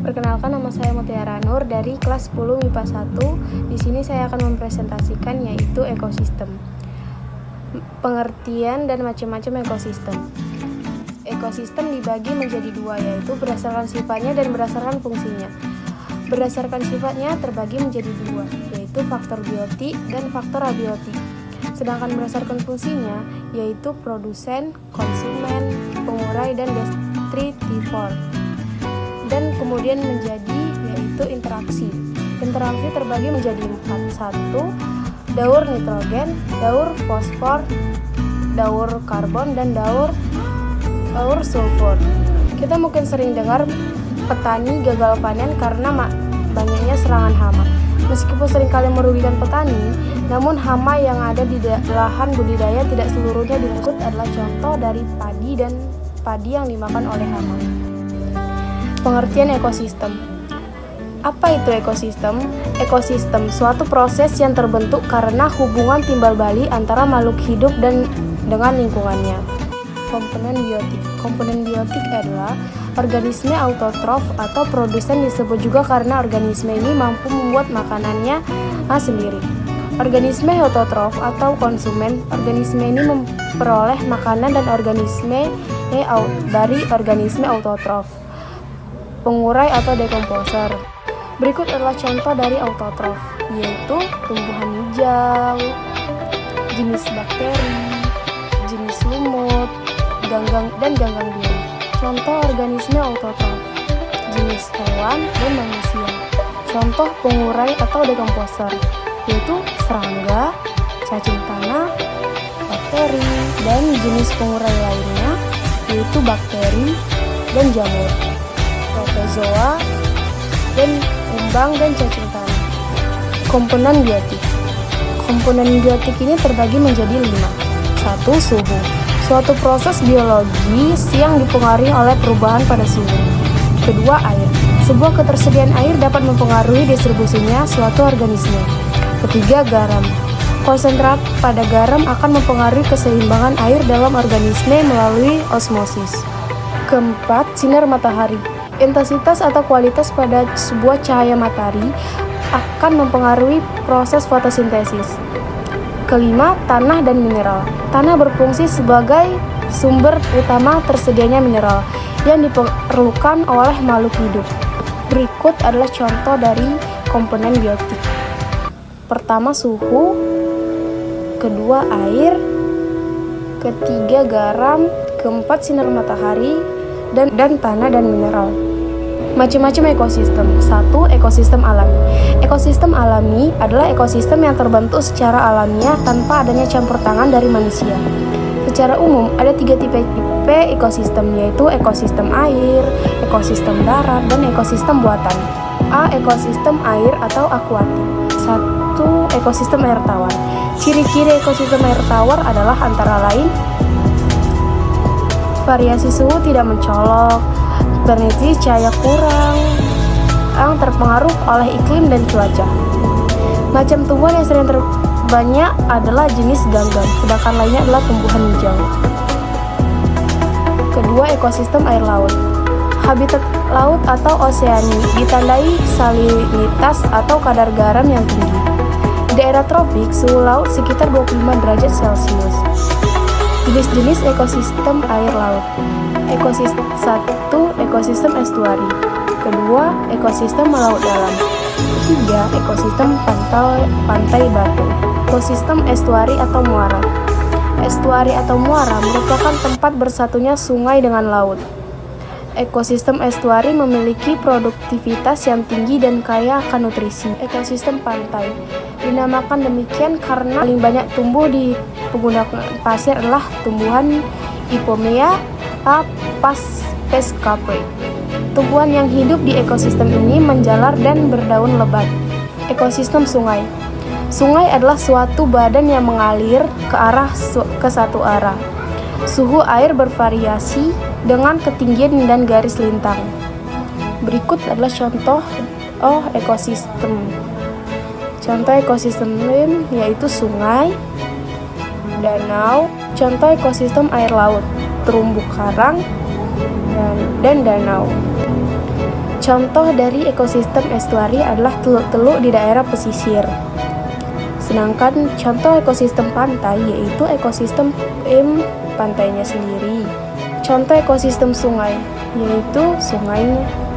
Perkenalkan, nama saya Mutiara Nur dari kelas 10 MIPA 1. Di sini saya akan mempresentasikan yaitu ekosistem. Pengertian dan macam-macam ekosistem. Ekosistem dibagi menjadi dua, yaitu berdasarkan sifatnya dan berdasarkan fungsinya. Berdasarkan sifatnya terbagi menjadi dua, yaitu faktor biotik dan faktor abiotik. Sedangkan berdasarkan fungsinya yaitu produsen, konsumen, pengurai, dan distributor. Dan kemudian menjadi yaitu interaksi. Interaksi terbagi menjadi 4. 1. Daur nitrogen, daur fosfor, daur karbon, dan daur sulfur. Kita mungkin sering dengar petani gagal panen karena banyaknya serangan hama. Meskipun seringkali merugikan petani, namun hama yang ada di lahan budidaya tidak seluruhnya dimakan. Adalah contoh dari padi yang dimakan oleh hama. Pengertian ekosistem. Apa itu ekosistem? Ekosistem suatu proses yang terbentuk karena hubungan timbal balik antara makhluk hidup dengan lingkungannya. Komponen biotik. Komponen biotik adalah organisme autotrof atau produsen, disebut juga karena organisme ini mampu membuat makanannya sendiri. Organisme heterotrof atau konsumen, organisme ini memperoleh makanan dan organisme dari organisme autotrof. Pengurai atau dekomposer. Berikut adalah contoh dari autotrof, yaitu tumbuhan hijau, jenis bakteri, jenis lumut, ganggang biru. Contoh organisme autotrof, jenis hewan dan manusia. Contoh pengurai atau dekomposer, yaitu serangga, cacing tanah, bakteri, dan jenis pengurai lainnya, yaitu bakteri dan jamur, protozoa, dan kumbang dan cacing tanah. Komponen biotik. Komponen biotik ini terbagi menjadi 5. 1. Suhu. Suatu proses biologis yang dipengaruhi oleh perubahan pada suhu. Kedua, air. Sebuah ketersediaan air dapat mempengaruhi distribusinya suatu organisme. Ketiga, garam. Konsentrat pada garam akan mempengaruhi keseimbangan air dalam organisme melalui osmosis. Keempat, sinar matahari. Intensitas atau kualitas pada sebuah cahaya matahari akan mempengaruhi proses fotosintesis. Kelima, tanah dan mineral. Tanah berfungsi sebagai sumber utama tersedianya mineral yang diperlukan oleh makhluk hidup. Berikut adalah contoh dari komponen biotik. Pertama, suhu. Kedua, air. Ketiga, garam. Keempat, sinar matahari. Dan tanah dan mineral. Macam-macam ekosistem. 1. Ekosistem alami. Ekosistem alami adalah ekosistem yang terbentuk secara alamiah tanpa adanya campur tangan dari manusia. Secara umum ada 3 tipe ekosistem, yaitu ekosistem air, ekosistem darat, dan ekosistem buatan. A. Ekosistem air atau akuatik. 1. Ekosistem air tawar. Ciri-ciri ekosistem air tawar adalah antara lain variasi suhu tidak mencolok, penetrasi cahaya kurang, yang terpengaruh oleh iklim dan cuaca. Macam tumbuhan yang sering terbanyak adalah jenis ganggang, sedangkan lainnya adalah tumbuhan hijau. Kedua, ekosistem air laut. Habitat laut atau oseani ditandai salinitas atau kadar garam yang tinggi. Di daerah tropik, suhu laut sekitar 25 derajat Celcius. Jenis-jenis ekosistem air laut. Ekosistem 1. Ekosistem estuari. Kedua, ekosistem laut dalam. Ketiga, ekosistem pantai batu. Ekosistem estuari atau muara. Estuari atau muara merupakan tempat bersatunya sungai dengan laut. Ekosistem estuari memiliki produktivitas yang tinggi dan kaya akan nutrisi. Ekosistem pantai dinamakan demikian karena paling banyak tumbuh di penggunaan pasir adalah tumbuhan Ipomea pescapre. Tumbuhan yang hidup di ekosistem ini menjalar dan berdaun lebat. Ekosistem sungai. Sungai adalah suatu badan yang mengalir ke satu arah. Suhu air bervariasi dengan ketinggian dan garis lintang. Berikut adalah contoh ekosistem. Contoh ekosistem yaitu sungai, danau. Contoh ekosistem air laut, terumbu karang, dan danau. Contoh dari ekosistem estuari adalah teluk-teluk di daerah pesisir. Sedangkan contoh ekosistem pantai yaitu ekosistem pantainya sendiri. Contoh ekosistem sungai yaitu sungainya.